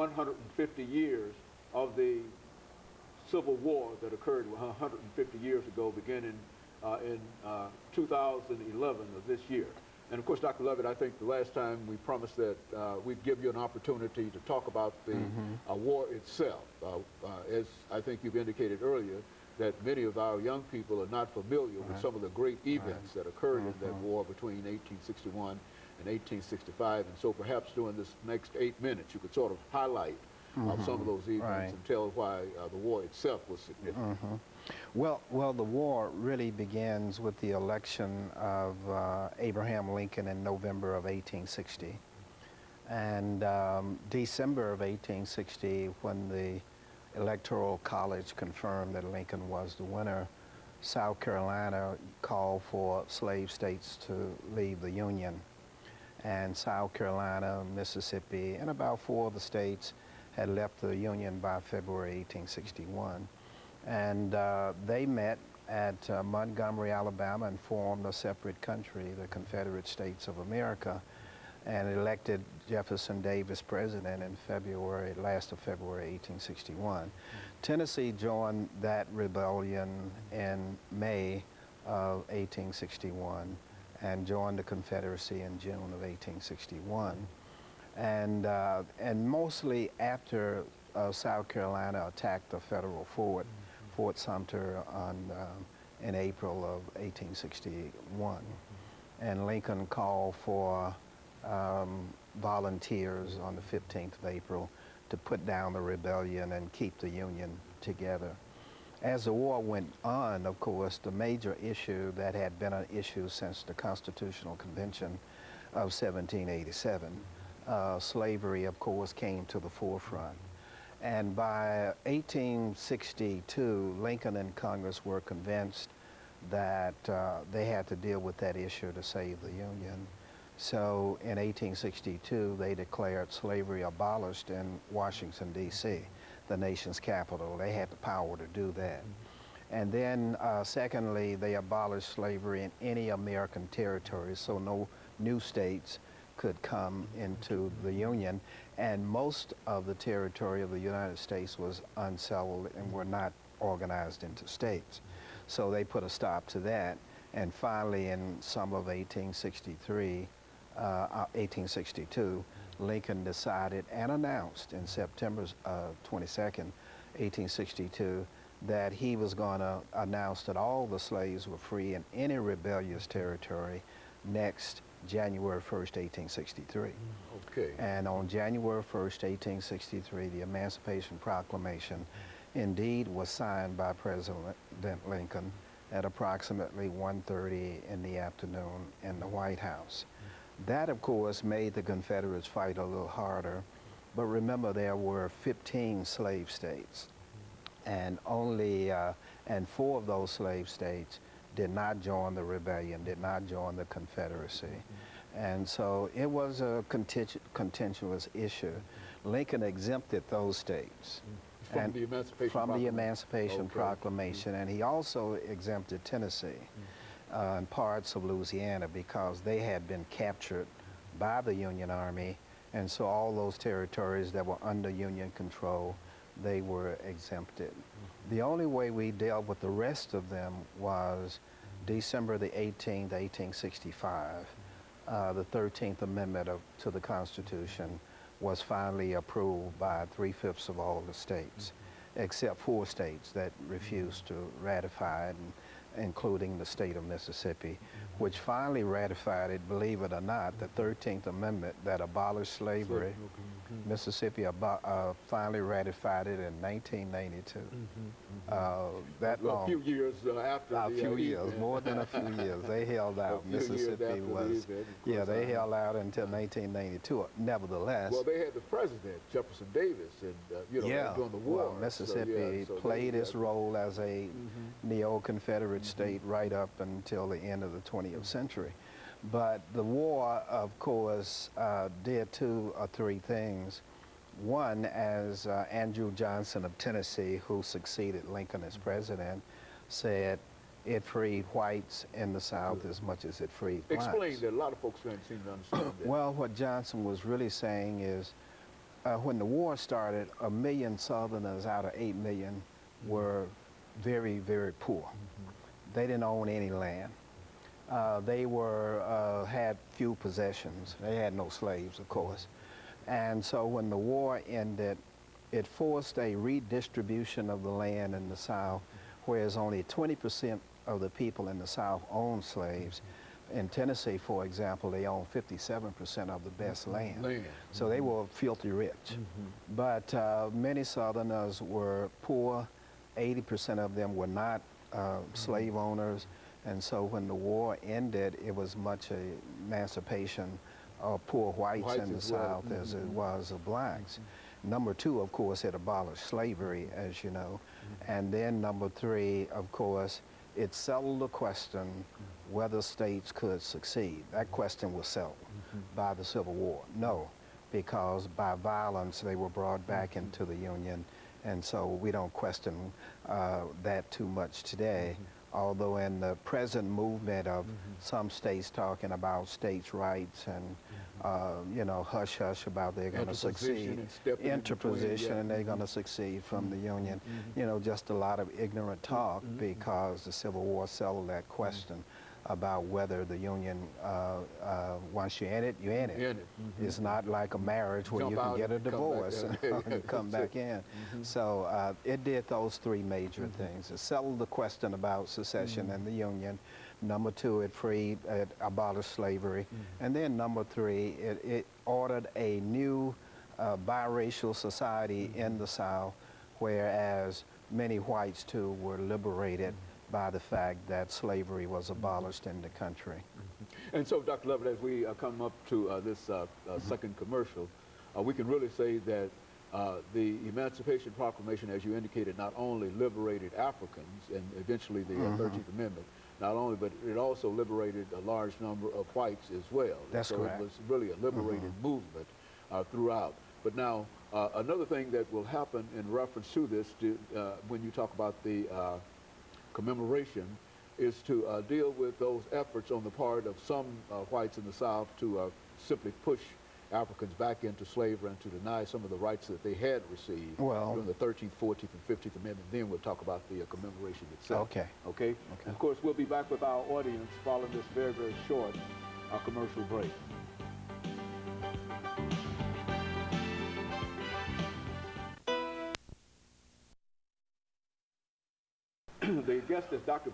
150 years of the Civil War that occurred 150 years ago, beginning in 2011 of this year. And of course, Dr. Lovett, I think the last time we promised that we'd give you an opportunity to talk about the war itself. As I think you've indicated earlier, that many of our young people are not familiar with some of the great events that occurred in that war between 1861 and 1865. And so perhaps during this next 8 minutes, you could sort of highlight some of those events and tell why the war itself was significant. Well, the war really begins with the election of Abraham Lincoln in November of 1860. And December of 1860, when the Electoral College confirmed that Lincoln was the winner, South Carolina called for slave states to leave the Union. And South Carolina, Mississippi, and about 4 of the states had left the Union by February 1861. And they met at Montgomery, Alabama, and formed a separate country, the Confederate States of America, and elected Jefferson Davis president in February, last of February 1861. Tennessee joined that rebellion in May of 1861 and joined the Confederacy in June of 1861. And mostly after South Carolina attacked the federal fort, Fort Sumter, in April of 1861. And Lincoln called for volunteers on the 15th of April to put down the rebellion and keep the Union together. As the war went on, of course, the major issue that had been an issue since the Constitutional Convention of 1787, slavery, of course, came to the forefront. And by 1862, Lincoln and Congress were convinced that they had to deal with that issue to save the Union. So in 1862, they declared slavery abolished in Washington, D.C., the nation's capital. They had the power to do that. And then, secondly, they abolished slavery in any American territory, so no new states could come into the Union. And most of the territory of the United States was unsettled and were not organized into states. So they put a stop to that. And finally, in summer of 1862, Lincoln decided and announced in September 22nd, 1862, that he was going to announce that all the slaves were free in any rebellious territory next January 1st, 1863. Okay. And on January 1st, 1863, the Emancipation Proclamation indeed was signed by President Lincoln at approximately 1:30 in the afternoon in the White House. That, of course, made the Confederates fight a little harder, but remember there were 15 slave states, and only, and 4 of those slave states did not join the rebellion, did not join the Confederacy. And so it was a contentious issue. Lincoln exempted those states from the Emancipation Proclamation, and he also exempted Tennessee and parts of Louisiana because they had been captured by the Union Army, and so all those territories that were under Union control, they were exempted. The only way we dealt with the rest of them was December the 18th, 1865. The 13th Amendment to the Constitution was finally approved by 3/5 of all the states, except 4 states that refused to ratify it, including the state of Mississippi, which finally ratified it, believe it or not, the 13th Amendment that abolished slavery. Mississippi finally ratified it in 1992. That long. A few years after a few years, more than a few years. They held out. Mississippi was, they held out until 1992. Nevertheless. Well, they had the president, Jefferson Davis, and during the war. Well, Mississippi played its role as a neo-Confederate state right up until the end of the 20th century. But the war, of course, did 2 or 3 things. One, as Andrew Johnson of Tennessee, who succeeded Lincoln as president, said, it freed whites in the South as much as it freed blacks. Explain that. A lot of folks don't seem to understand that. Well, what Johnson was really saying is, when the war started, 1 million Southerners out of 8 million were very, very poor. They didn't own any land. They had few possessions. They had no slaves, of course. And so when the war ended, it forced a redistribution of the land in the South, whereas only 20% of the people in the South owned slaves. In Tennessee, for example, they owned 57% of the best land. So they were filthy rich. But many Southerners were poor. 80% of them were not slave owners. And so when the war ended, it was much an emancipation of poor whites in the South as it was of blacks. Number two, of course, it abolished slavery, as you know. And then number three, of course, it settled the question whether states could succeed. That question was settled by the Civil War. No, because by violence they were brought back into the Union, and so we don't question that too much today. Although in the present movement of some states talking about states' rights and you know, hush hush about they're going to succeed, interposition, and they're going to succeed from the Union. You know, just a lot of ignorant talk because the Civil War settled that question about whether the Union, once you're in it, you're in it. It's not like a marriage where you can get a divorce and come back in. So it did those three major things. It settled the question about secession and the Union. Number two, it abolished slavery. And then number three, it ordered a new biracial society in the South, whereas many whites too were liberated by the fact that slavery was abolished in the country. And so, Dr. Lovett, as we come up to this second commercial, we can really say that the Emancipation Proclamation, as you indicated, not only liberated Africans and eventually the 13th Amendment, not only, but it also liberated a large number of whites as well. That's correct. So it was really a liberated movement throughout. But now, another thing that will happen in reference to this, when you talk about the commemoration, is to deal with those efforts on the part of some whites in the South to simply push Africans back into slavery and to deny some of the rights that they had received during the 13th, 14th, and 15th Amendment. Then we'll talk about the commemoration itself. Okay? And of course, we'll be back with our audience following this very, very short commercial break. The guest is Dr.